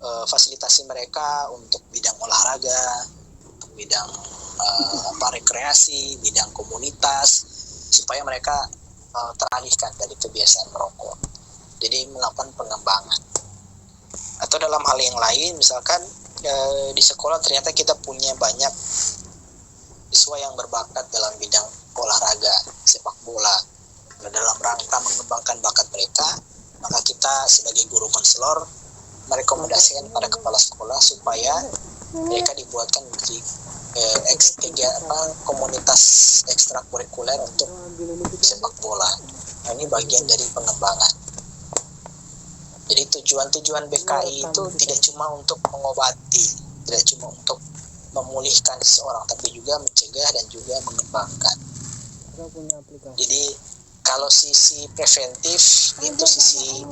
fasilitasi mereka untuk bidang olahraga, untuk bidang rekreasi, bidang komunitas, supaya mereka teralihkan dari kebiasaan merokok. Jadi melakukan pengembangan. Atau dalam hal yang lain, misalkan di sekolah ternyata kita punya banyak siswa yang berbakat dalam bidang olahraga, sepak bola. Nah, dalam rangka mengembangkan bakat mereka, maka kita sebagai guru konselor merekomendasikan pada kepala sekolah supaya mereka dibuatkan menjadi komunitas ekstrakurikuler untuk sepak bola. Nah, ini bagian dari pengembangan. Jadi tujuan BKI itu tidak cuma untuk mengobati, tidak cuma untuk memulihkan seseorang, tapi juga mencegah dan juga mengembangkan. Jadi kalau sisi preventif itu sisi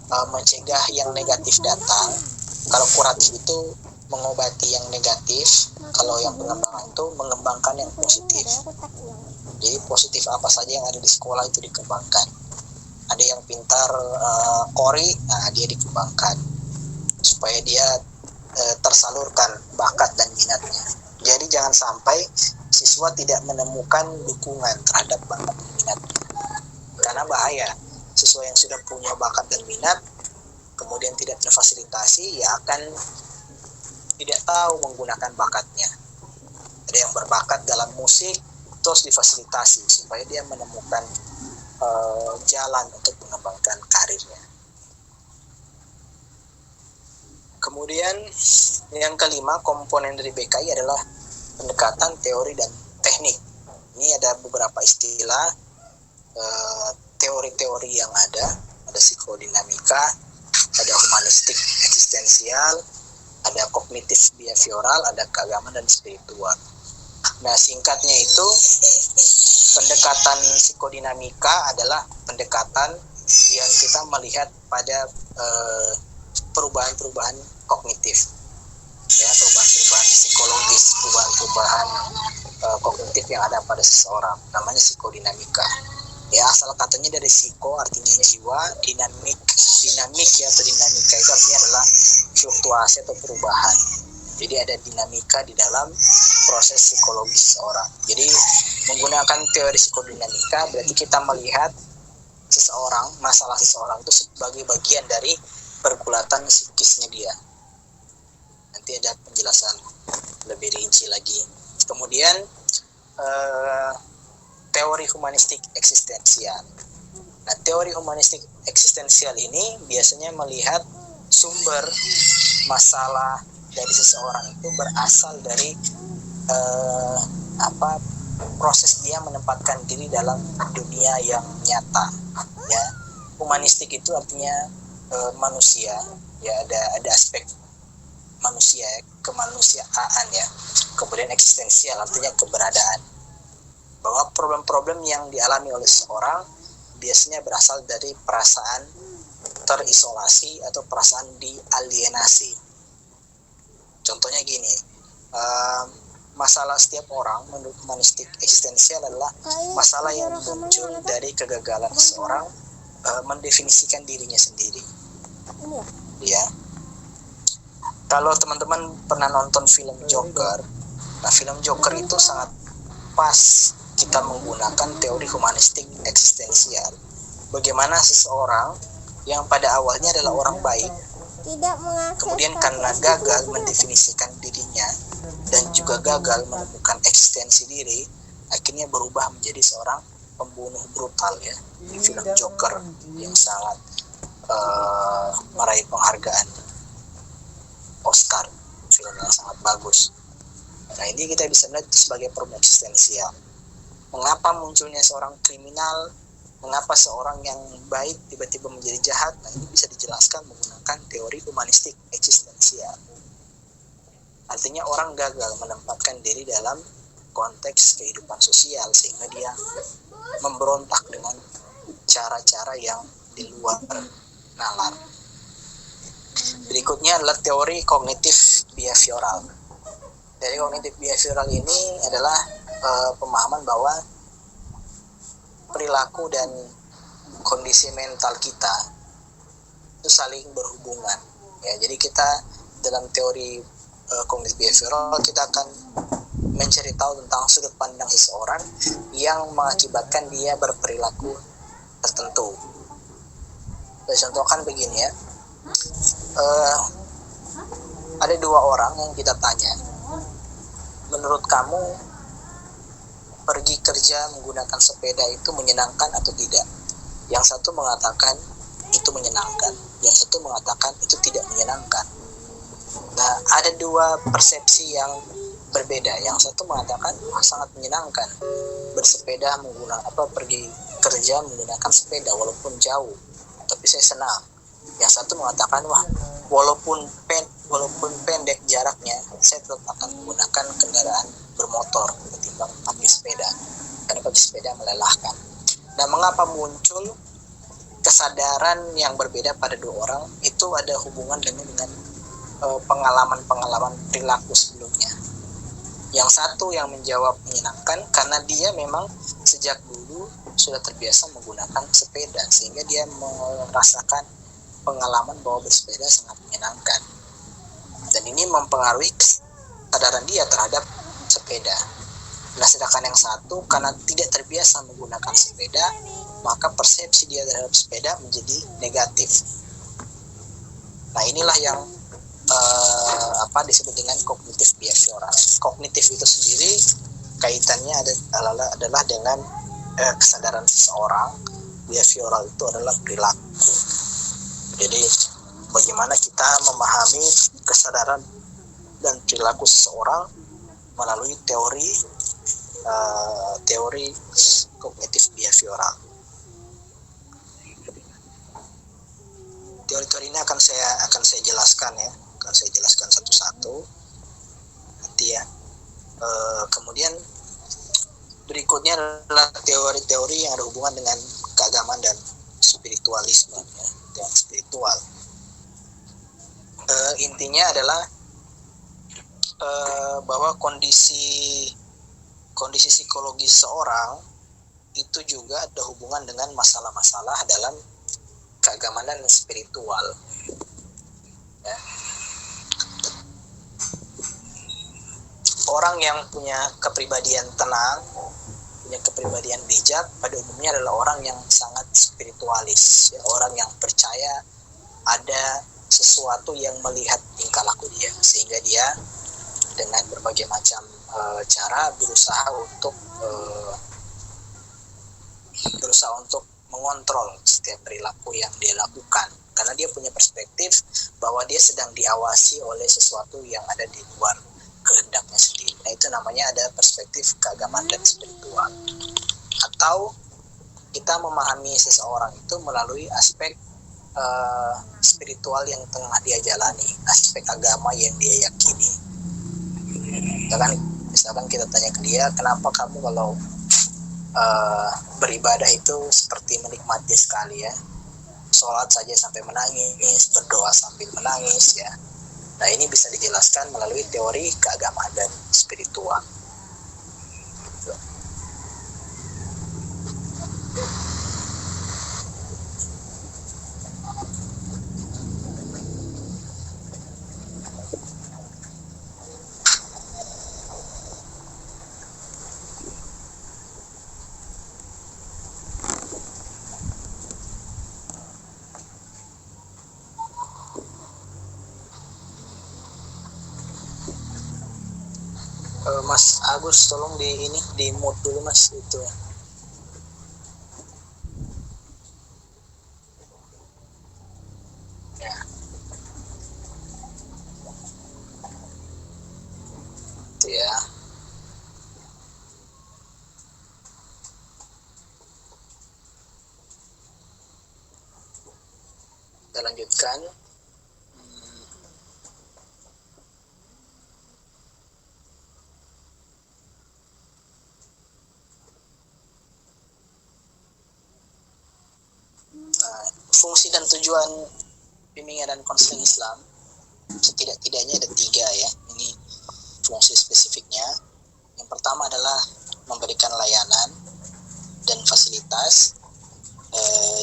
mencegah yang negatif datang, kalau kuratif itu mengobati yang negatif, kalau yang pengembangan itu mengembangkan yang positif. Jadi positif apa saja yang ada di sekolah itu dikembangkan. Ada yang pintar kori, nah dia dikembangkan supaya dia tersalurkan bakat dan minatnya. Jadi jangan sampai siswa tidak menemukan dukungan terhadap bakat dan minatnya, karena bahaya. Siswa yang sudah punya bakat dan minat kemudian tidak terfasilitasi, ya akan tidak tahu menggunakan bakatnya. Ada yang berbakat dalam musik, terus difasilitasi supaya dia menemukan jalan untuk mengembangkan karirnya. Kemudian yang kelima, komponen dari BKI adalah pendekatan teori dan teknik. Ini ada beberapa istilah teori-teori yang ada psikodinamika, ada humanistik eksistensial, ada kognitif behavioral, ada keagamaan dan spiritual. Nah, singkatnya itu, pendekatan psikodinamika adalah pendekatan yang kita melihat pada perubahan-perubahan kognitif, ya, perubahan-perubahan psikologis, perubahan-perubahan kognitif yang ada pada seseorang, namanya psikodinamika. Ya, asal katanya dari psiko artinya jiwa, dinamik ya, atau dinamika itu artinya adalah fluktuasi atau perubahan. Jadi ada dinamika di dalam proses psikologis seseorang. Jadi menggunakan teori psikodinamika berarti kita melihat masalah seseorang itu sebagai bagian dari pergulatan psikisnya dia. Nanti ada penjelasan lebih rinci lagi. Kemudian teori humanistik eksistensial. Nah, teori humanistik eksistensial ini biasanya melihat sumber masalah dari seseorang itu berasal dari proses dia menempatkan diri dalam dunia yang nyata. Ya, humanistik itu artinya manusia. Ya, ada aspek manusia, kemanusiaan ya. Kemudian eksistensial artinya keberadaan. Bahwa problem-problem yang dialami oleh seseorang biasanya berasal dari perasaan terisolasi atau perasaan dialienasi. Contohnya gini, masalah setiap orang menurut humanistik eksistensial adalah masalah yang muncul dari kegagalan seseorang mendefinisikan dirinya sendiri. Ya, kalau teman-teman pernah nonton film Joker, nah film Joker itu sangat pas kita menggunakan teori humanistik eksistensial. Bagaimana seseorang yang pada awalnya adalah orang baik, kemudian karena gagal mendefinisikan dirinya dan juga gagal menemukan eksistensi diri, akhirnya berubah menjadi seorang pembunuh brutal ya, di film Joker yang sangat meraih penghargaan Oscar, film yang sangat bagus. Nah, ini kita bisa melihat sebagai problem eksistensial. Mengapa munculnya seorang kriminal, mengapa seorang yang baik tiba-tiba menjadi jahat? Nah, ini bisa dijelaskan menggunakan teori humanistik eksistensial. Artinya orang gagal menempatkan diri dalam konteks kehidupan sosial sehingga dia memberontak dengan cara-cara yang di luar nalar. Berikutnya adalah teori kognitif behavioral. Teori kognitif behavioral ini adalah pemahaman bahwa perilaku dan kondisi mental kita itu saling berhubungan. Ya, jadi kita dalam teori kognitif behavioral kita akan mencari tahu tentang sudut pandang seseorang yang mengakibatkan dia berperilaku tertentu. Saya contohkan begini ya, ada dua orang yang kita tanya, menurut kamu pergi kerja menggunakan sepeda itu menyenangkan atau tidak? Yang satu mengatakan itu menyenangkan, yang satu mengatakan itu tidak menyenangkan. Nah, ada dua persepsi yang berbeda. Yang satu mengatakan sangat menyenangkan bersepeda pergi kerja menggunakan sepeda walaupun jauh, tapi saya senang. Yang satu mengatakan walaupun pendek jaraknya, saya tetap akan menggunakan kendaraan bermotor ketimbang pakai sepeda, karena pakai sepeda melelahkan. Nah, mengapa muncul kesadaran yang berbeda pada dua orang? Itu ada hubungan dengan pengalaman-pengalaman perilaku sebelumnya. Yang satu yang menjawab menyenangkan karena dia memang sejak dulu sudah terbiasa menggunakan sepeda, sehingga dia merasakan pengalaman bahwa bersepeda sangat menyenangkan, dan ini mempengaruhi kesadaran dia terhadap sepeda. Nah, sedangkan yang satu karena tidak terbiasa menggunakan sepeda, maka persepsi dia terhadap sepeda menjadi negatif. Nah, inilah yang disebut dengan kognitif behavioral. Kognitif itu sendiri kaitannya adalah dengan kesadaran seseorang. Behavioral itu adalah perilaku. Jadi bagaimana kita memahami kesadaran dan perilaku seseorang melalui teori kognitif behavioral. Teori-teori ini akan saya jelaskan ya. Akan saya jelaskan satu-satu nanti ya. Kemudian berikutnya adalah teori-teori yang ada hubungan dengan keagamaan dan spiritualisme ya, teori spiritual. Intinya adalah bahwa kondisi psikologis seorang itu juga ada hubungan dengan masalah-masalah dalam keagamaan dan spiritual ya. Orang yang punya kepribadian tenang, punya kepribadian bijak, pada umumnya adalah orang yang sangat spiritualis ya, orang yang percaya ada sesuatu yang melihat tingkah laku dia, sehingga dia dengan berbagai macam cara berusaha untuk mengontrol setiap perilaku yang dia lakukan, karena dia punya perspektif bahwa dia sedang diawasi oleh sesuatu yang ada di luar kehendaknya sendiri. Nah, itu namanya ada perspektif keagamaan dan spiritual. Atau kita memahami seseorang itu melalui aspek spiritual yang tengah dia jalani, aspek agama yang dia yakini. Misalkan kita tanya ke dia, kenapa kamu kalau beribadah itu seperti menikmati sekali ya, sholat saja sampai menangis, berdoa sambil menangis ya. Nah, ini bisa dijelaskan melalui teori keagamaan dan spiritual. Mas Agus, tolong di mute dulu Mas itu. Ya. Itu ya. Kita lanjutkan. Fungsi dan tujuan bimbingan dan konseling Islam setidak-tidaknya ada 3 ya. Ini fungsi spesifiknya. Yang pertama adalah memberikan layanan dan fasilitas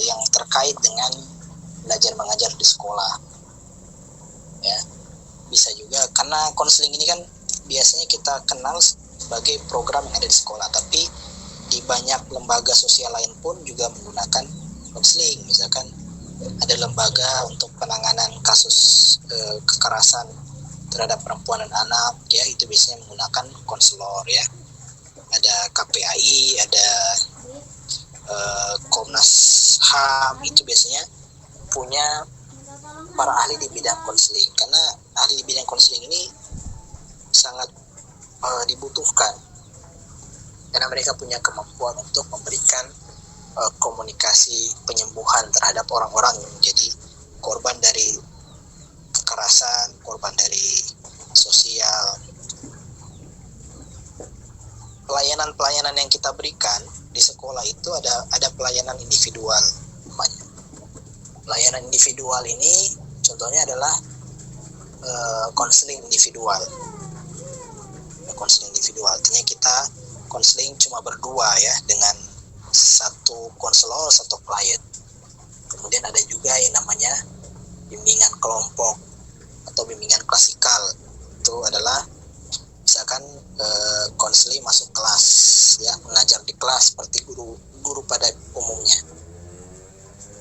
yang terkait dengan belajar mengajar di sekolah ya. bisa juga, karena konseling ini kan biasanya kita kenal sebagai program yang ada di sekolah, tapi di banyak lembaga sosial lain pun juga menggunakan konseling. Misalkan ada lembaga untuk penanganan kasus kekerasan terhadap perempuan dan anak, ya itu biasanya menggunakan konselor ya. Ada KPAI, ada Komnas HAM, itu biasanya punya para ahli di bidang konseling, karena ahli di bidang konseling ini sangat dibutuhkan karena mereka punya kemampuan untuk memberikan komunikasi penyembuhan terhadap orang-orang yang menjadi korban dari kekerasan, korban dari sosial. Pelayanan-pelayanan yang kita berikan di sekolah itu ada pelayanan individual namanya. Pelayanan individual ini contohnya adalah konseling individual. Konseling individual artinya kita konseling cuma berdua ya, dengan satu konselor, satu klien. Kemudian ada juga yang namanya bimbingan kelompok atau bimbingan klasikal. Itu adalah misalkan konseling masuk kelas ya, mengajar di kelas seperti guru pada umumnya.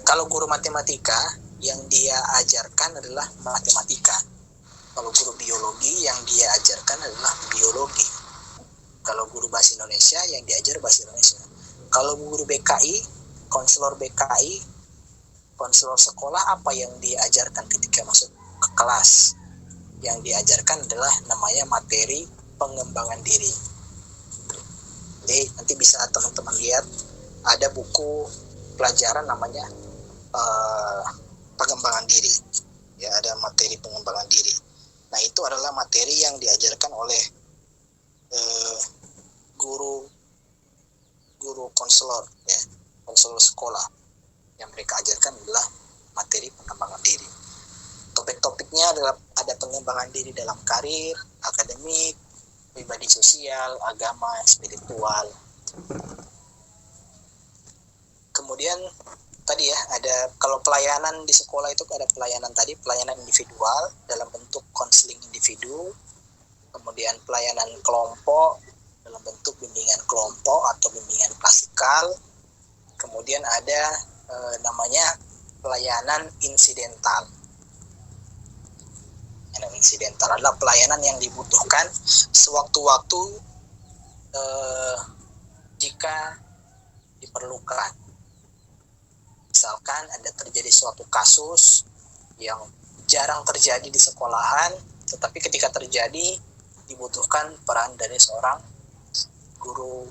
Kalau guru matematika, yang dia ajarkan adalah matematika. Kalau guru biologi, yang dia ajarkan adalah biologi. Kalau guru bahasa Indonesia, yang diajar bahasa Indonesia. Kalau guru BKI, konselor BKI, konselor sekolah, apa yang dia ajarkan ketika masuk ke kelas? Yang diajarkan adalah namanya materi pengembangan diri. Jadi nanti bisa teman-teman lihat, ada buku pelajaran namanya pengembangan diri. Ya, ada materi pengembangan diri. Nah, itu adalah materi yang diajarkan oleh guru konselor ya, konselor sekolah. Yang mereka ajarkan adalah materi pengembangan diri. Topik-topiknya adalah ada pengembangan diri dalam karir, akademik, pribadi sosial, agama, spiritual. Kemudian tadi ya, ada kalau pelayanan di sekolah itu ada pelayanan tadi, pelayanan individual dalam bentuk konseling individu, kemudian pelayanan kelompok dalam bentuk bimbingan kelompok atau bimbingan klasikal, kemudian ada namanya pelayanan insidental. Pelayanan insidental adalah pelayanan yang dibutuhkan sewaktu-waktu jika diperlukan. Misalkan ada terjadi suatu kasus yang jarang terjadi di sekolahan, tetapi ketika terjadi dibutuhkan peran dari seorang guru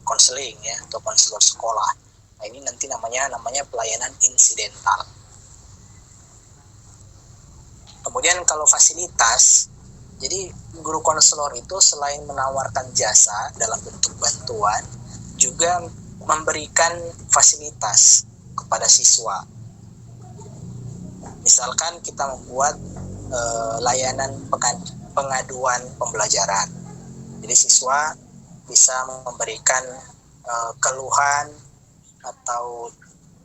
konseling ya, atau konselor sekolah. Nah, ini nanti namanya pelayanan insidental. Kemudian kalau fasilitas, jadi guru konselor itu selain menawarkan jasa dalam bentuk bantuan, juga memberikan fasilitas kepada siswa. Misalkan kita membuat layanan pengaduan pembelajaran. Jadi siswa bisa memberikan keluhan atau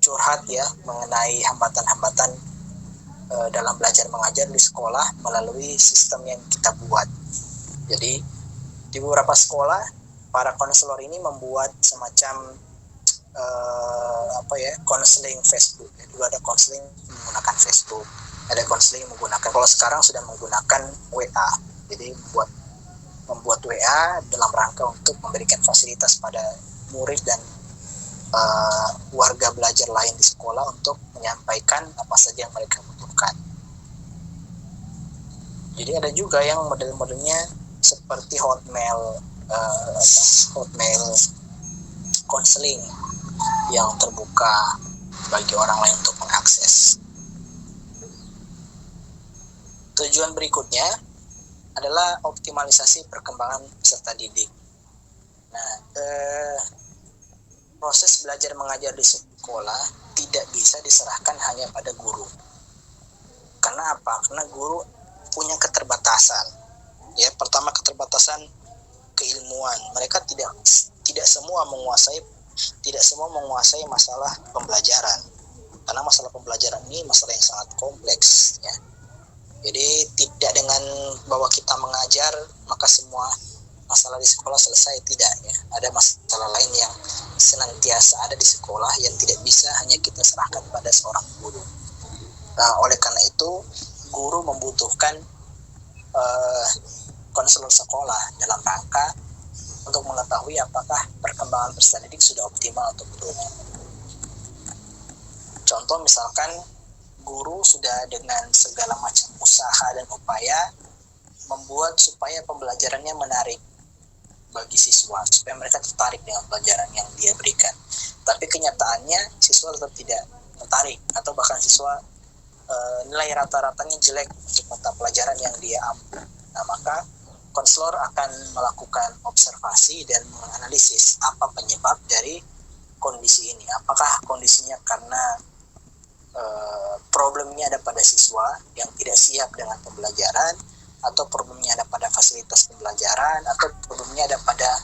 curhat ya mengenai hambatan-hambatan dalam belajar mengajar di sekolah melalui sistem yang kita buat. Jadi di beberapa sekolah para konselor ini membuat semacam konseling Facebook. Dulu ada konseling menggunakan Facebook, ada konseling menggunakan, kalau sekarang sudah menggunakan WA. Jadi membuat WA dalam rangka untuk memberikan fasilitas pada murid dan warga belajar lain di sekolah untuk menyampaikan apa saja yang mereka butuhkan. Jadi ada juga yang model-modelnya seperti Hotmail konseling yang terbuka bagi orang lain untuk mengakses. Tujuan berikutnya adalah optimalisasi perkembangan peserta didik. Nah, proses belajar mengajar di sekolah tidak bisa diserahkan hanya pada guru. Karena apa? Karena guru punya keterbatasan. Ya, pertama keterbatasan keilmuan. Mereka tidak semua menguasai masalah pembelajaran. Karena masalah pembelajaran ini masalah yang sangat kompleks ya. Jadi tidak dengan bahwa kita mengajar maka semua masalah di sekolah selesai, tidak ya. Ada masalah lain yang senantiasa ada di sekolah yang tidak bisa hanya kita serahkan pada seorang guru. Nah, oleh karena itu guru membutuhkan konselor sekolah dalam rangka untuk mengetahui apakah perkembangan peserta didik sudah optimal atau belum. Contoh misalkan guru sudah dengan segala macam usaha dan upaya membuat supaya pembelajarannya menarik bagi siswa, supaya mereka tertarik dengan pelajaran yang dia berikan. Tapi kenyataannya siswa tetap tidak tertarik, atau bahkan siswa nilai rata-ratanya jelek untuk mata pelajaran yang dia ambil. Nah, maka konselor akan melakukan observasi dan menganalisis apa penyebab dari kondisi ini. Apakah kondisinya karena problemnya ada pada siswa yang tidak siap dengan pembelajaran, atau problemnya ada pada fasilitas pembelajaran, atau problemnya ada pada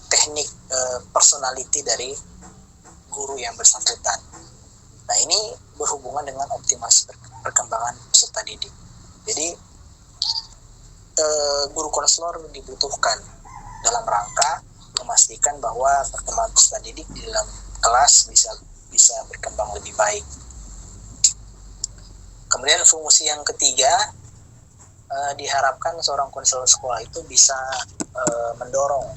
teknik personality dari guru yang bersangkutan. Nah, ini berhubungan dengan optimasi perkembangan peserta didik. Jadi guru konselor dibutuhkan dalam rangka memastikan bahwa perkembangan peserta didik di dalam kelas bisa berkembang lebih baik. Kemudian fungsi yang ketiga, diharapkan seorang konselor sekolah itu bisa mendorong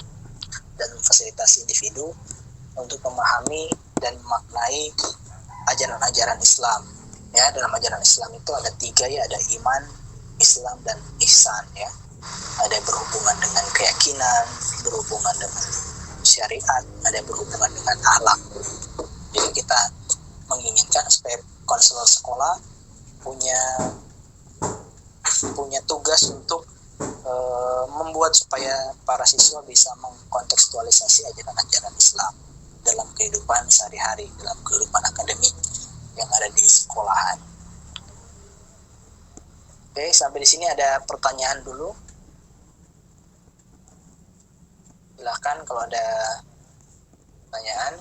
dan memfasilitasi individu untuk memahami dan memaknai ajaran-ajaran Islam. Ya, dalam ajaran Islam itu ada 3 ya, ada iman, Islam, dan ihsan ya. Ada yang berhubungan dengan keyakinan, berhubungan dengan syariat, ada yang berhubungan dengan akhlak. Jadi kita menginginkan supaya konselor sekolah punya tugas untuk membuat supaya para siswa bisa mengkontekstualisasi ajaran-ajaran Islam dalam kehidupan sehari-hari, dalam kehidupan akademik yang ada di sekolahan. Oke, sampai di sini ada pertanyaan dulu. Silahkan kalau ada pertanyaan.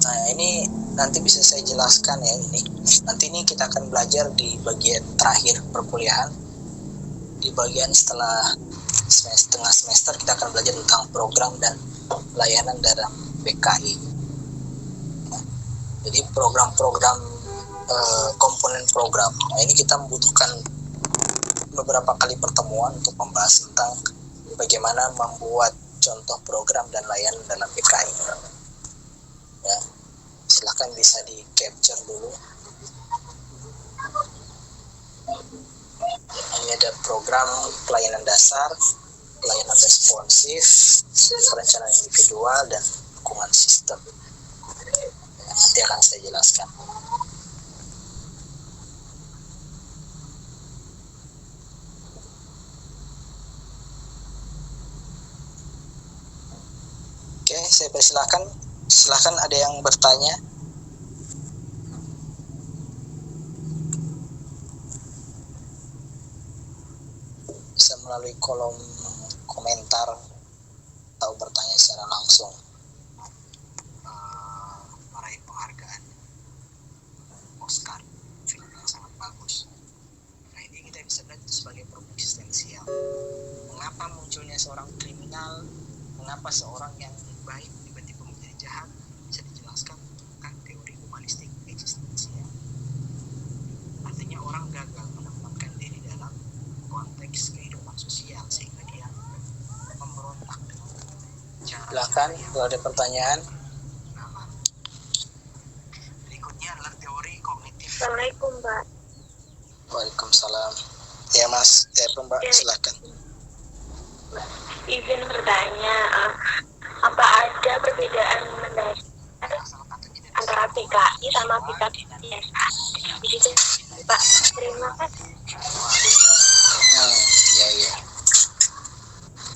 Nah, ini nanti bisa saya jelaskan ya ini. Nanti ini kita akan belajar di bagian terakhir perkuliahan. Di bagian setelah setengah semester kita akan belajar tentang program dan layanan dalam PKI. Nah, jadi program-program komponen program. Nah, ini kita membutuhkan beberapa kali pertemuan untuk membahas tentang bagaimana membuat contoh program dan layanan dalam PKI. Ya, silahkan bisa di capture dulu. Ini ada program pelayanan dasar, pelayanan responsif, perencanaan individual, dan dukungan sistem. Ya, nanti akan saya jelaskan. Oke, saya persilakan. Silahkan ada yang bertanya. Bisa melalui kolom komentar atau bertanya secara langsung. Meraih penghargaan Oscar, film yang sangat bagus. Nah, ini kita bisa lihat sebagai problem eksistensial. Mengapa munculnya seorang kriminal? Mengapa seorang yang baik tiba-tiba menjadi jahat? Bisa dijelaskan dengan teori humanistik eksistensial. Artinya orang gagal menempatkan diri dalam konteks kehidupan sosial sehingga dia memberontak dengan cara. Silakan kalau ada pertanyaan. Berikutnya adalah teori kognitif. Assalamualaikum, Mbak. Waalaikumsalam. Ya, Mas. Ya, Mbak, silakan. Izin bertanya, apa ada perbedaan mendasar antara PKI sama PKI biasa? Di situ, Pak. Terima kasih. Ya.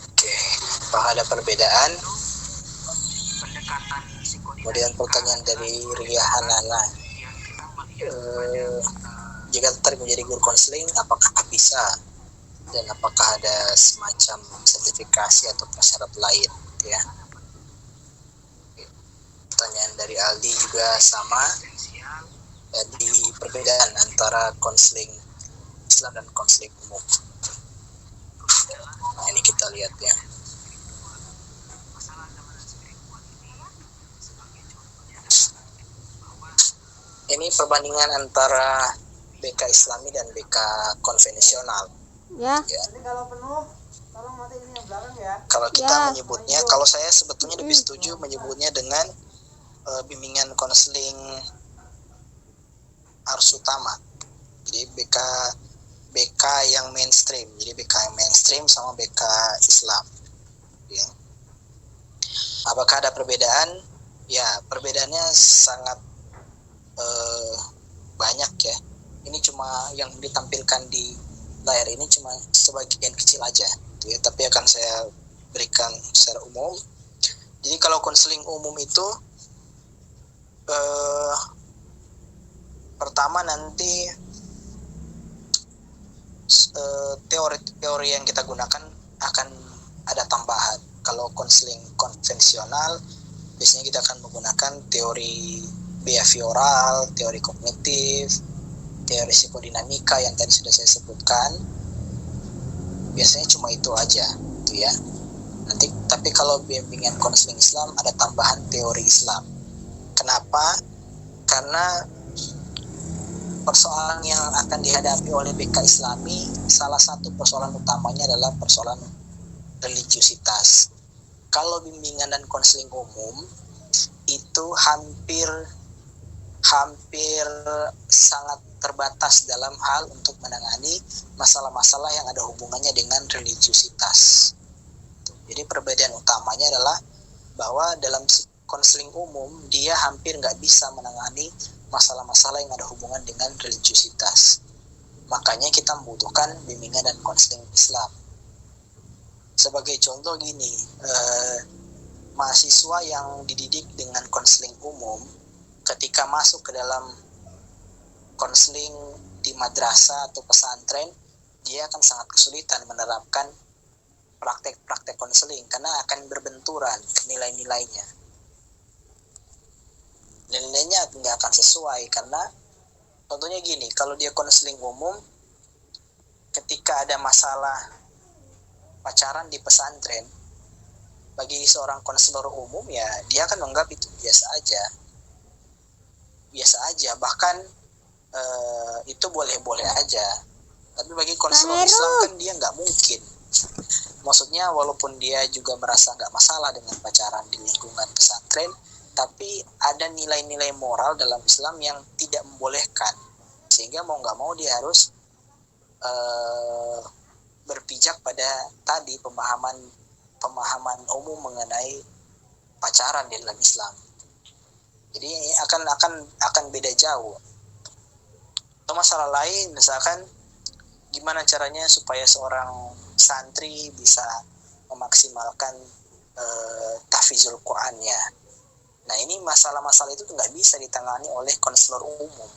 Oke, apakah ada perbedaan? Kemudian pertanyaan dari Ria Hanana. Jika tertarik menjadi guru konseling, apakah bisa? Dan apakah ada semacam sertifikasi atau persyarat lain, ya? pertanyaan dari Aldi juga sama. Jadi perbedaan antara konseling Islam dan konseling umum. Nah, ini kita lihat ya. Ini perbandingan antara BK Islami dan BK konvensional. Ya. Kalau penuh, tolong matiin yang belakang ya. Kalau kita menyebutnya, kalau saya sebetulnya lebih setuju menyebutnya dengan bimbingan konseling arus utama. Jadi BK yang mainstream. Jadi BK yang mainstream sama BK Islam. Ya. Apakah ada perbedaan? Ya, perbedaannya sangat banyak ya. Ini cuma yang ditampilkan di layar ini cuma sebagian kecil aja, gitu ya. Tapi akan saya berikan secara umum. Jadi kalau konseling umum itu pertama nanti teori yang kita gunakan akan ada tambahan. Kalau konseling konvensional biasanya kita akan menggunakan teori behavioral, teori kognitif, teori psikodinamika yang tadi sudah saya sebutkan. Biasanya cuma itu aja, gitu ya. Nanti tapi kalau bimbingan konseling Islam ada tambahan teori Islam. Kenapa? Karena persoalan yang akan dihadapi oleh BK Islami, salah satu persoalan utamanya adalah persoalan religiusitas. Kalau bimbingan dan konseling umum itu hampir sangat terbatas dalam hal untuk menangani masalah-masalah yang ada hubungannya dengan religiusitas. Jadi perbedaan utamanya adalah bahwa dalam konseling umum dia hampir nggak bisa menangani masalah-masalah yang ada hubungan dengan religiusitas. Makanya kita membutuhkan bimbingan dan konseling Islam. Sebagai contoh gini, mahasiswa yang dididik dengan konseling umum ketika masuk ke dalam konseling di madrasah atau pesantren, dia akan sangat kesulitan menerapkan praktek-praktek konseling karena akan berbenturan nilai-nilainya. Nilainya nggak akan sesuai karena contohnya gini, kalau dia konseling umum, ketika ada masalah pacaran di pesantren, bagi seorang konselor umum ya dia akan menganggap itu biasa aja, bahkan itu boleh-boleh aja. Tapi bagi konselor Islam kan dia nggak mungkin. Maksudnya walaupun dia juga merasa nggak masalah dengan pacaran di lingkungan pesantren, tapi ada nilai-nilai moral dalam Islam yang tidak membolehkan, sehingga mau nggak mau dia harus berpijak pada tadi pemahaman umum mengenai pacaran di dalam Islam. Jadi akan beda jauh. Atau masalah lain, misalkan gimana caranya supaya seorang santri bisa memaksimalkan tahfizul Qur'annya. Nah, ini masalah-masalah itu nggak bisa ditangani oleh konselor umum.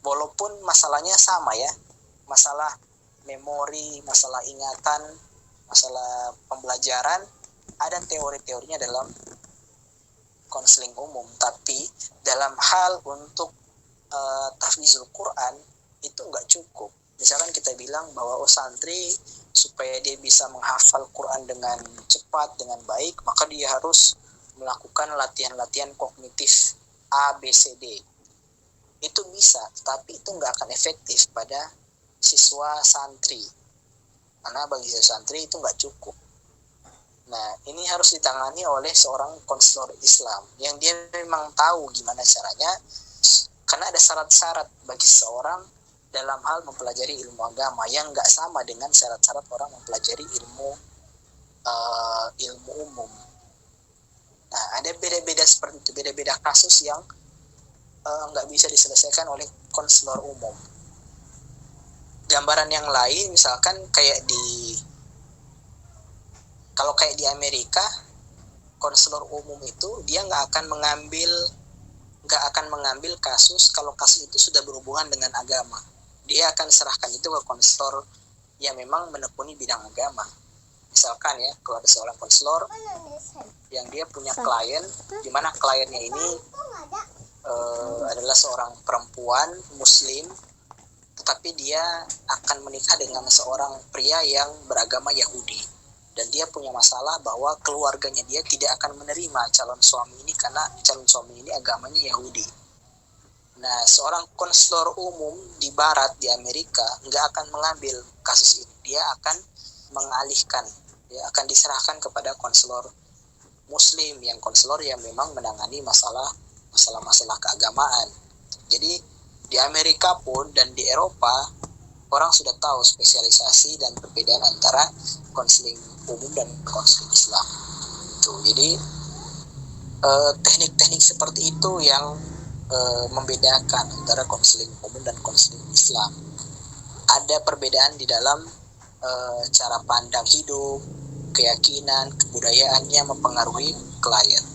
Walaupun masalahnya sama ya, masalah memori, masalah ingatan, masalah pembelajaran, ada teori-teorinya dalam konseling umum. Tapi dalam hal untuk tahfizul Quran itu nggak cukup. Misalkan kita bilang bahwa santri supaya dia bisa menghafal Quran dengan cepat, dengan baik, maka dia harus melakukan latihan-latihan kognitif A, B, C, D. Itu bisa, tapi itu nggak akan efektif pada siswa santri. Karena bagi siswa santri itu nggak cukup. Nah, ini harus ditangani oleh seorang konselor Islam yang dia memang tahu gimana caranya, karena ada syarat-syarat bagi seorang dalam hal mempelajari ilmu agama yang nggak sama dengan syarat-syarat orang mempelajari ilmu umum. Nah, ada beda-beda seperti itu, beda-beda kasus yang nggak bisa diselesaikan oleh konselor umum. Gambaran yang lain, misalkan kalau kayak di Amerika, konselor umum itu dia nggak akan mengambil kasus kalau kasus itu sudah berhubungan dengan agama. Dia akan serahkan itu ke konselor yang memang menekuni bidang agama. Misalkan ya, kalau ada seorang konselor yang dia punya klien, di mana kliennya ini adalah seorang perempuan Muslim, tetapi dia akan menikah dengan seorang pria yang beragama Yahudi, dan dia punya masalah bahwa keluarganya dia tidak akan menerima calon suami ini karena calon suami ini agamanya Yahudi. Nah, seorang konselor umum di Barat, di Amerika, nggak akan mengambil kasus ini. Dia akan mengalihkan, dia akan diserahkan kepada konselor Muslim, yang konselor yang memang menangani masalah-masalah keagamaan. Jadi di Amerika pun dan di Eropa, orang sudah tahu spesialisasi dan perbedaan antara konseling umum dan konseling Islam. Tuh, jadi teknik-teknik seperti itu yang membedakan antara konseling umum dan konseling Islam. Ada perbedaan di dalam cara pandang hidup, keyakinan, kebudayaannya mempengaruhi klien.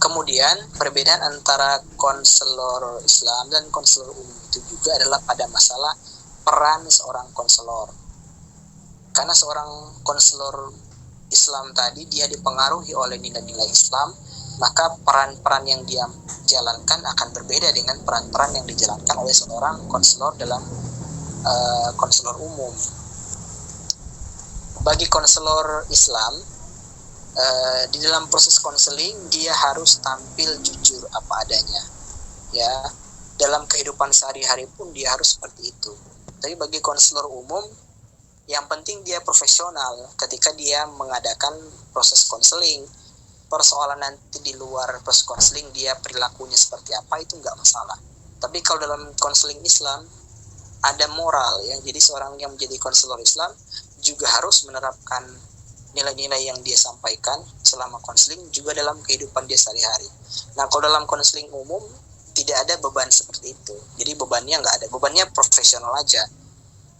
Kemudian perbedaan antara konselor Islam dan konselor umum itu juga adalah pada masalah peran seorang konselor. Karena seorang konselor Islam tadi dia dipengaruhi oleh nilai-nilai Islam, maka peran-peran yang dia jalankan akan berbeda dengan peran-peran yang dijalankan oleh seorang konselor dalam konselor umum. Bagi konselor Islam, di dalam proses konseling dia harus tampil jujur apa adanya, ya. Dalam kehidupan sehari-hari pun dia harus seperti itu. Tapi bagi konselor umum, yang penting dia profesional ketika dia mengadakan proses konseling. Persoalan nanti di luar proses konseling dia perilakunya seperti apa itu nggak masalah. Tapi kalau dalam konseling Islam ada moral, ya. Jadi seorang yang menjadi konselor Islam juga harus menerapkan nilai-nilai yang dia sampaikan selama konseling juga dalam kehidupan dia sehari-hari. Nah, kalau dalam konseling umum tidak ada beban seperti itu. Jadi bebannya nggak ada, bebannya profesional aja.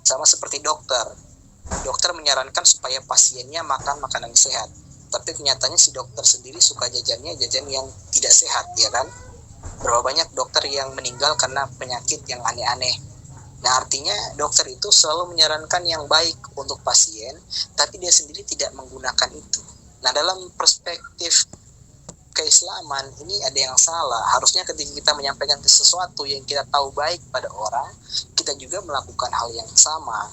Sama seperti dokter. Dokter menyarankan supaya pasiennya makan makanan sehat. Tapi kenyataannya si dokter sendiri suka jajan yang tidak sehat, ya kan? Berapa banyak dokter yang meninggal karena penyakit yang aneh-aneh. Nah, artinya dokter itu selalu menyarankan yang baik untuk pasien, tapi dia sendiri tidak menggunakan itu. Nah, dalam perspektif keislaman, ini ada yang salah. Harusnya ketika kita menyampaikan sesuatu yang kita tahu baik pada orang, kita juga melakukan hal yang sama.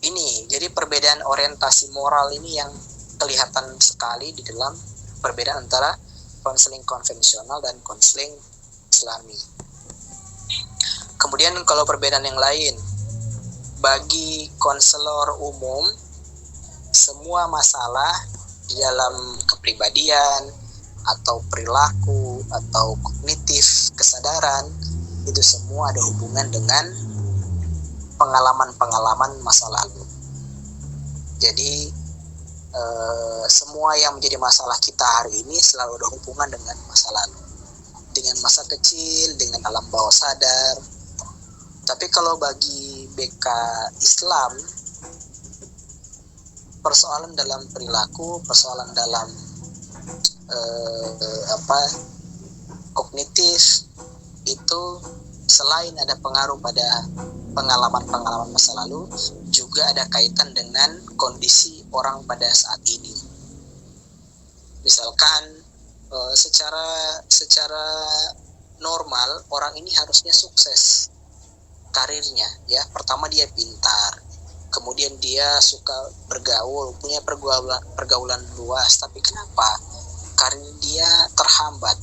Ini, jadi perbedaan orientasi moral ini yang kelihatan sekali di dalam perbedaan antara konseling konvensional dan konseling Islami. Kemudian kalau perbedaan yang lain, bagi konselor umum, semua masalah di dalam kepribadian atau perilaku atau kognitif, kesadaran, itu semua ada hubungan dengan pengalaman-pengalaman masa lalu. Jadi semua yang menjadi masalah kita hari ini selalu ada hubungan dengan masa lalu, dengan masa kecil, dengan alam bawah sadar. Tapi kalau bagi BK Islam, persoalan dalam perilaku, persoalan dalam kognitif itu selain ada pengaruh pada pengalaman-pengalaman masa lalu, juga ada kaitan dengan kondisi orang pada saat ini. Misalkan secara normal orang ini harusnya sukses karirnya, ya. Pertama dia pintar, kemudian dia suka bergaul, punya pergaulan luas, tapi kenapa karir dia terhambat?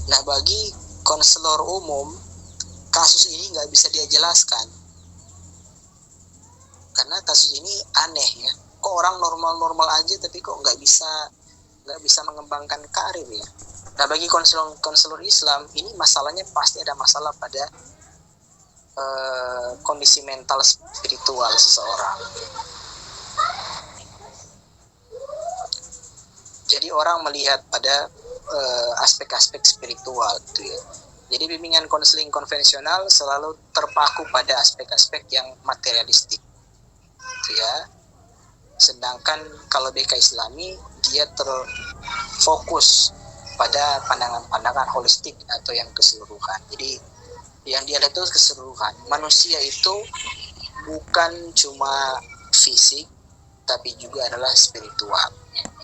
Nah, bagi konselor umum kasus ini nggak bisa dia jelaskan karena kasus ini aneh, ya. Kok orang normal-normal aja tapi kok nggak bisa mengembangkan karir, ya. Nah, bagi konselor Islam ini masalahnya pasti ada masalah pada kondisi mental spiritual seseorang. Jadi orang melihat pada aspek-aspek spiritual gitu, ya. Jadi bimbingan konseling konvensional selalu terpaku pada aspek-aspek yang materialistik gitu, ya. Sedangkan kalau BK Islami dia terfokus pada pandangan-pandangan holistik atau yang keseluruhan. Jadi yang dia lihat itu keseluruhan. Manusia itu bukan cuma fisik, tapi juga adalah spiritual.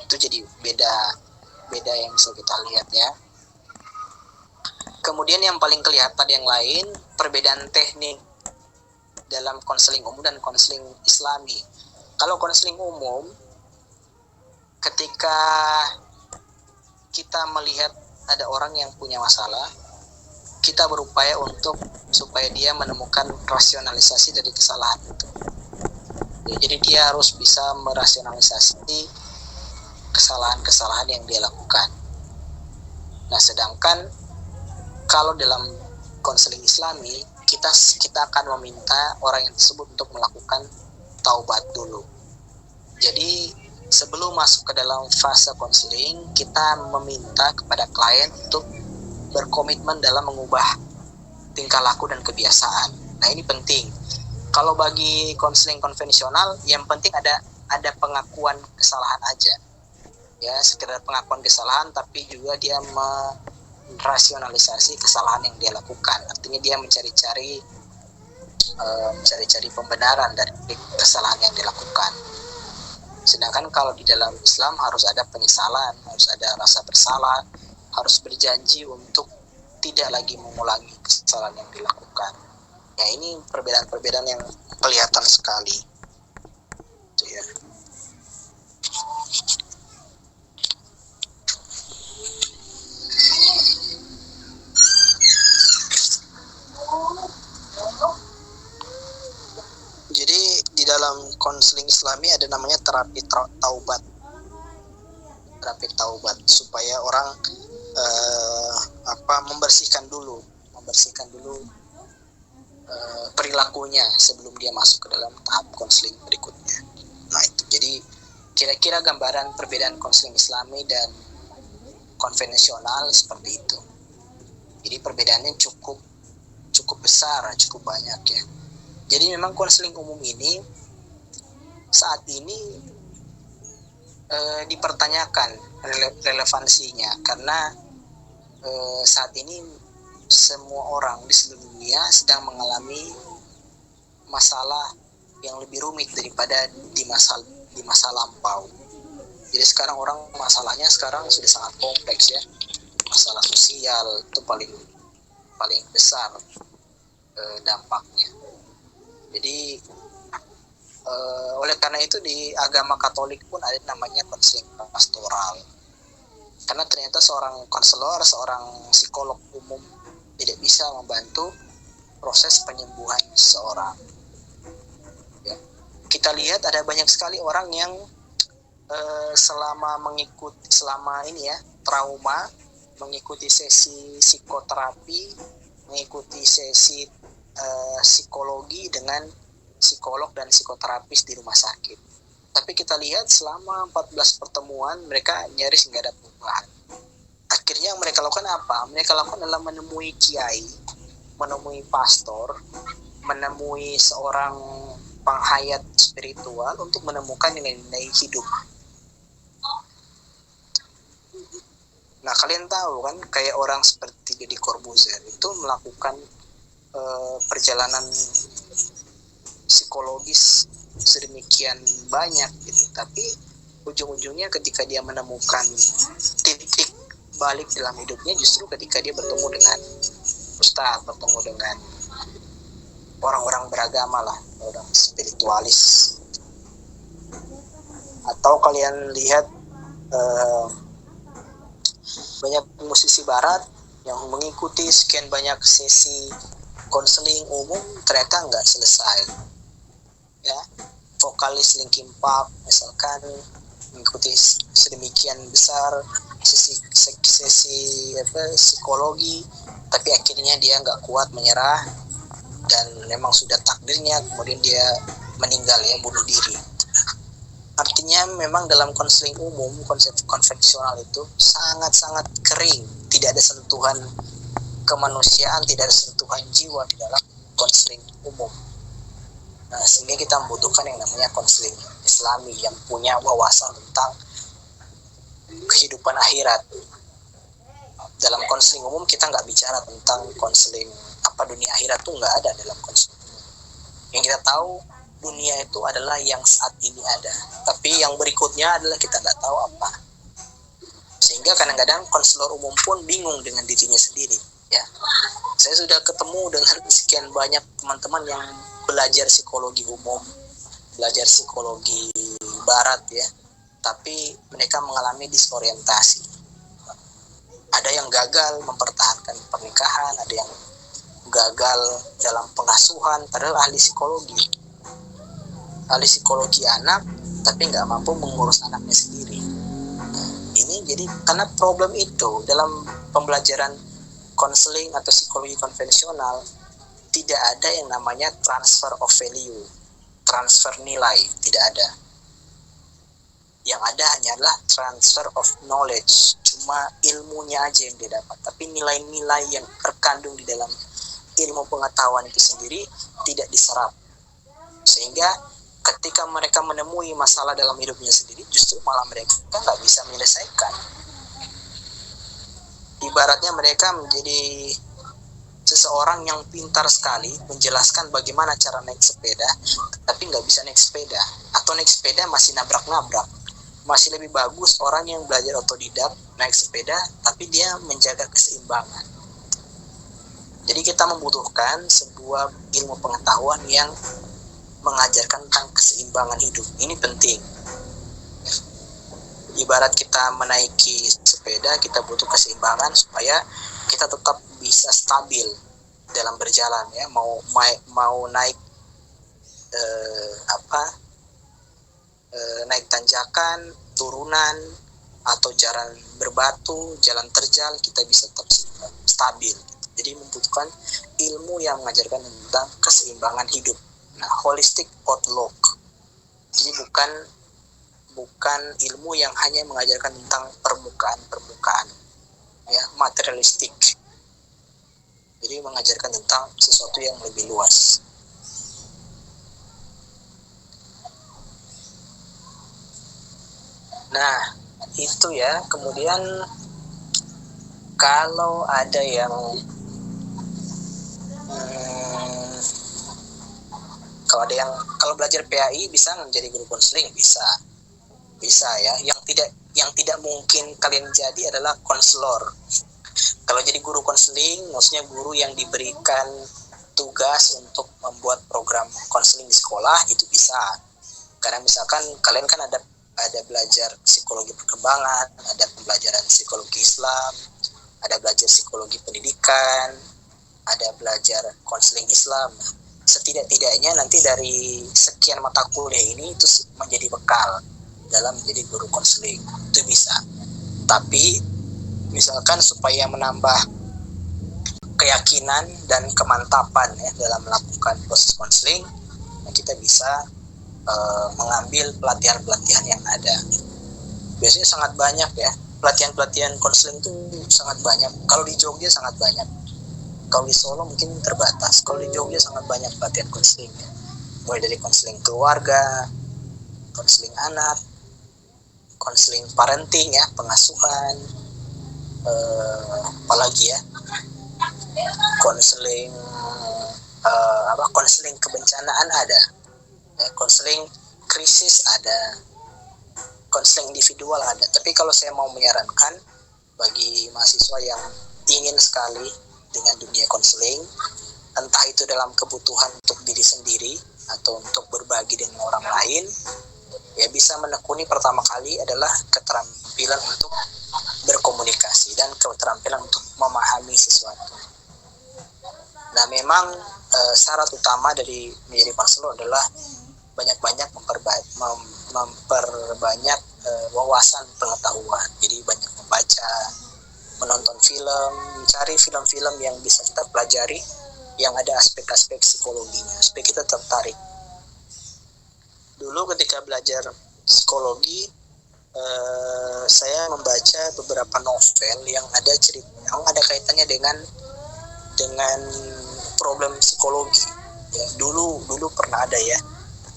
Itu jadi beda yang bisa kita lihat ya. Kemudian yang paling kelihatan yang lain, perbedaan teknik dalam konseling umum dan konseling islami. Kalau konseling umum, ketika kita melihat ada orang yang punya masalah, kita berupaya untuk supaya dia menemukan rasionalisasi dari kesalahan itu. Jadi dia harus bisa merasionalisasi kesalahan-kesalahan yang dia lakukan. Nah, sedangkan kalau dalam konseling islami, kita akan meminta orang yang tersebut untuk melakukan taubat dulu. Jadi sebelum masuk ke dalam fase konseling, kita meminta kepada klien untuk berkomitmen dalam mengubah tingkah laku dan kebiasaan. Nah, ini penting. Kalau bagi konseling konvensional, yang penting ada pengakuan kesalahan aja. Ya, sekedar pengakuan kesalahan, tapi juga dia merasionalisasi kesalahan yang dia lakukan. Artinya dia mencari-cari pembenaran dari kesalahan yang dilakukan. Sedangkan kalau di dalam Islam harus ada penyesalan, harus ada rasa bersalah, harus berjanji untuk tidak lagi mengulangi kesalahan yang dilakukan. Ya, ini perbedaan-perbedaan yang kelihatan sekali. Itu ya. Jadi di dalam konseling Islami ada namanya terapi taubat. Terapi taubat supaya orang membersihkan dulu perilakunya sebelum dia masuk ke dalam tahap konseling berikutnya. Nah, itu jadi kira-kira gambaran perbedaan konseling Islami dan konvensional seperti itu. Jadi perbedaannya cukup besar, cukup banyak ya. Jadi memang konseling umum ini saat ini dipertanyakan relevansinya karena saat ini semua orang di seluruh dunia sedang mengalami masalah yang lebih rumit daripada di masa lampau. Jadi sekarang orang masalahnya sekarang sudah sangat kompleks ya. Masalah sosial itu paling besar dampaknya. Jadi oleh karena itu di agama Katolik pun ada namanya konseling pastoral. Karena ternyata seorang konselor, seorang psikolog umum tidak bisa membantu proses penyembuhan seseorang. Ya. Kita lihat ada banyak sekali orang yang selama trauma, mengikuti sesi psikoterapi, mengikuti sesi psikologi dengan psikolog dan psikoterapis di rumah sakit. Tapi kita lihat selama 14 pertemuan mereka nyaris nggak ada perubahan. Akhirnya yang mereka lakukan apa? Mereka lakukan adalah menemui kiai, menemui pastor, menemui seorang penghayat spiritual untuk menemukan nilai-nilai hidup. Nah, kalian tahu kan, kayak orang seperti Deddy Corbuzier itu melakukan perjalanan psikologis sedemikian banyak gitu, tapi ujung-ujungnya ketika dia menemukan titik balik dalam hidupnya justru ketika dia bertemu dengan ustadz, bertemu dengan orang-orang beragama lah, orang spiritualis. Atau kalian lihat banyak musisi barat yang mengikuti sekian banyak sesi konseling umum ternyata nggak selesai ya. Vokalis Linkin Park misalkan mengikuti sedemikian besar sesi psikologi, tapi akhirnya dia nggak kuat, menyerah, dan memang sudah takdirnya kemudian dia meninggal ya, bunuh diri. Artinya memang dalam konseling umum, konsep konvensional itu sangat-sangat kering, tidak ada sentuhan kemanusiaan, tidak ada sentuhan jiwa di dalam konseling umum. Nah, sehingga kita membutuhkan yang namanya konseling Islami yang punya wawasan tentang kehidupan akhirat. Dalam konseling umum kita nggak bicara tentang konseling dunia akhirat tuh nggak ada dalam konseling umum. Yang kita tahu dunia itu adalah yang saat ini ada, tapi yang berikutnya adalah kita nggak tahu apa. Sehingga kadang-kadang konselor umum pun bingung dengan dirinya sendiri, ya. Saya sudah ketemu dengan sekian banyak teman-teman yang belajar psikologi umum, belajar psikologi barat, ya, tapi mereka mengalami disorientasi. Ada yang gagal mempertahankan pernikahan, ada yang gagal dalam pengasuhan, padahal ahli psikologi anak, tapi nggak mampu mengurus anaknya sendiri. Ini jadi karena problem itu dalam pembelajaran konseling atau psikologi konvensional tidak ada yang namanya transfer of value, transfer nilai, tidak ada. Yang ada hanyalah transfer of knowledge, cuma ilmunya aja yang dia dapat, tapi nilai-nilai yang terkandung di dalam ilmu pengetahuan itu sendiri tidak diserap. Sehingga ketika mereka menemui masalah dalam hidupnya sendiri, justru malah mereka nggak bisa menyelesaikan. Ibaratnya mereka menjadi seseorang yang pintar sekali menjelaskan bagaimana cara naik sepeda, tapi nggak bisa naik sepeda. Atau naik sepeda masih nabrak-nabrak. Masih lebih bagus orang yang belajar otodidak naik sepeda, tapi dia menjaga keseimbangan. Jadi kita membutuhkan sebuah ilmu pengetahuan yang mengajarkan tentang keseimbangan hidup. Ini penting. Ibarat kita menaiki sepeda, kita butuh keseimbangan supaya kita tetap bisa stabil dalam berjalan, ya. Mau naik naik tanjakan, turunan, atau jalan berbatu, jalan terjal, kita bisa tetap stabil. Jadi membutuhkan ilmu yang mengajarkan tentang keseimbangan hidup. Nah, holistic outlook. Jadi bukan ilmu yang hanya mengajarkan tentang permukaan, ya, materialistik. Jadi mengajarkan tentang sesuatu yang lebih luas. Nah, itu ya. Kemudian kalau ada yang kalau belajar PAI bisa menjadi guru konseling, bisa ya. Yang tidak mungkin kalian jadi adalah konselor. Kalau jadi guru konseling, maksudnya guru yang diberikan tugas untuk membuat program konseling di sekolah, itu bisa. Karena misalkan kalian kan ada belajar psikologi perkembangan, ada pembelajaran psikologi Islam, ada belajar psikologi pendidikan, ada belajar konseling Islam. Setidak-tidaknya nanti dari sekian mata kuliah ini itu menjadi bekal dalam menjadi guru konseling, itu bisa. Tapi misalkan supaya menambah keyakinan dan kemantapan, ya, dalam melakukan proses konseling, kita bisa mengambil pelatihan-pelatihan yang ada. Biasanya sangat banyak, ya, pelatihan-pelatihan konseling itu sangat banyak. Kalau di Jogja sangat banyak. Kalau di Solo mungkin terbatas. Kalau di Jogja sangat banyak pelatihan konseling, ya. Mulai dari konseling keluarga, konseling anak, konseling parenting, ya, pengasuhan, apalagi ya, konseling konseling kebencanaan ada, ya, konseling krisis ada, konseling individual ada. Tapi kalau saya mau menyarankan bagi mahasiswa yang ingin sekali dengan dunia konseling, entah itu dalam kebutuhan untuk diri sendiri atau untuk berbagi dengan orang lain, ya, bisa menekuni pertama kali adalah keterampilan untuk berkomunikasi dan keterampilan untuk memahami sesuatu. Nah, memang syarat utama dari menjadi konselor adalah banyak-banyak memperbanyak wawasan pengetahuan. Jadi banyak membaca, menonton film, mencari film-film yang bisa kita pelajari, yang ada aspek-aspek psikologinya, supaya kita tertarik. Dulu ketika belajar psikologi, saya membaca beberapa novel yang ada kaitannya dengan problem psikologi, ya. Dulu pernah ada, ya,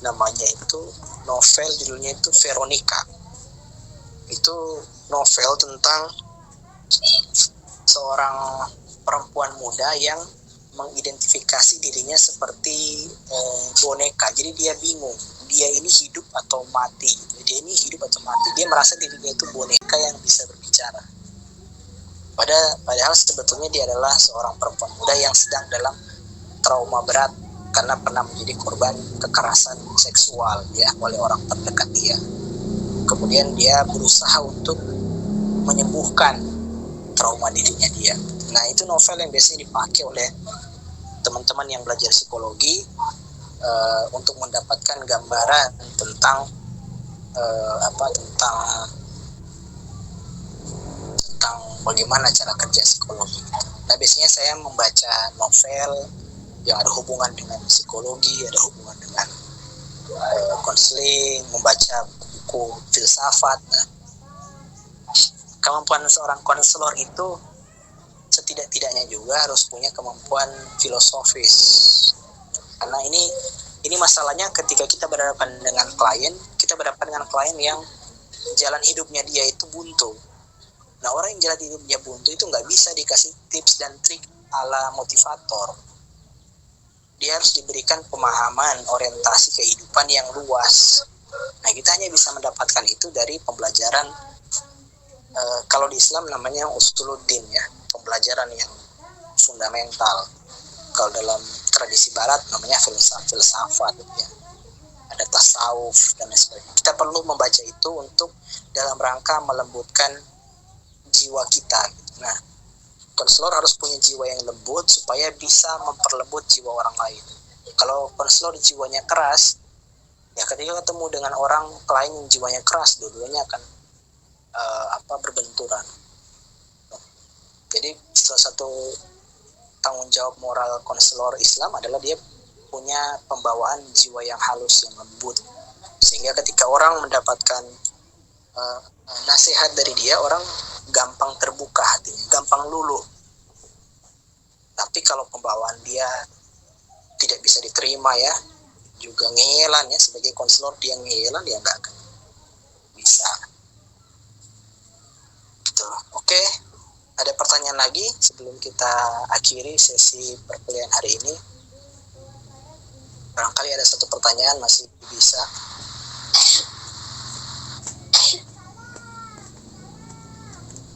namanya itu novel, judulnya itu Veronica. Itu novel tentang seorang perempuan muda yang mengidentifikasi dirinya seperti boneka. Jadi dia bingung, dia ini hidup atau mati. Dia ini hidup atau mati. Dia merasa dirinya itu boneka yang bisa berbicara. Padahal sebetulnya dia adalah seorang perempuan muda yang sedang dalam trauma berat karena pernah menjadi korban kekerasan seksual ya oleh orang terdekat dia. Kemudian dia berusaha untuk menyembuhkan trauma dirinya dia. Nah, itu novel yang biasanya dipakai oleh teman-teman yang belajar psikologi untuk mendapatkan gambaran tentang tentang bagaimana cara kerja psikologi. Nah, biasanya saya membaca novel yang ada hubungan dengan psikologi, ada hubungan dengan konseling, membaca buku filsafat. Nah, kemampuan seorang konselor itu setidak-tidaknya juga harus punya kemampuan filosofis. Karena ini masalahnya ketika kita berhadapan dengan klien, kita berhadapan dengan klien yang jalan hidupnya dia itu buntu. Nah, orang yang jalan hidupnya buntu itu nggak bisa dikasih tips dan trik ala motivator. Dia harus diberikan pemahaman orientasi kehidupan yang luas. Nah, kita hanya bisa mendapatkan itu dari pembelajaran kalau di Islam namanya usuluddin ya, pembelajaran yang fundamental. Kalau dalam tradisi barat namanya filsafat ya. Ada tasawuf dan lain sebagainya. Kita perlu membaca itu untuk dalam rangka melembutkan jiwa kita. Nah, konselor harus punya jiwa yang lembut supaya bisa memperlembut jiwa orang lain. Kalau konselor jiwanya keras, ya ketika ketemu dengan orang lain yang jiwanya keras, dua-duanya akan berbenturan. Jadi salah satu tanggung jawab moral konselor Islam adalah dia punya pembawaan jiwa yang halus, yang lembut, sehingga ketika orang mendapatkan nasihat dari dia, orang gampang terbuka hatinya, gampang luluh. Tapi kalau pembawaan dia tidak bisa diterima ya, juga ngeyelan ya, sebagai konselor dia ngeyelan, dia nggak akan bisa. Gitu. Oke, ada pertanyaan lagi sebelum kita akhiri sesi perkuliahan hari ini? Barangkali ada satu pertanyaan masih bisa.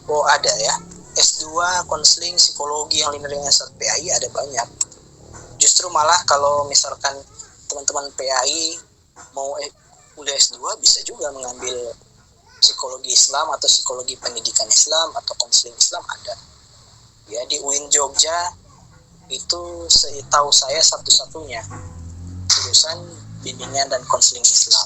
Oh, ada ya. S2 konseling psikologi yang linearnya PAI ada banyak. Justru malah kalau misalkan teman-teman PAI mau kuliah S2 bisa juga mengambil psikologi Islam atau psikologi pendidikan Islam atau konseling Islam ada. Ya, di UIN Jogja itu setahu saya satu-satunya jurusan bimbingan dan konseling Islam.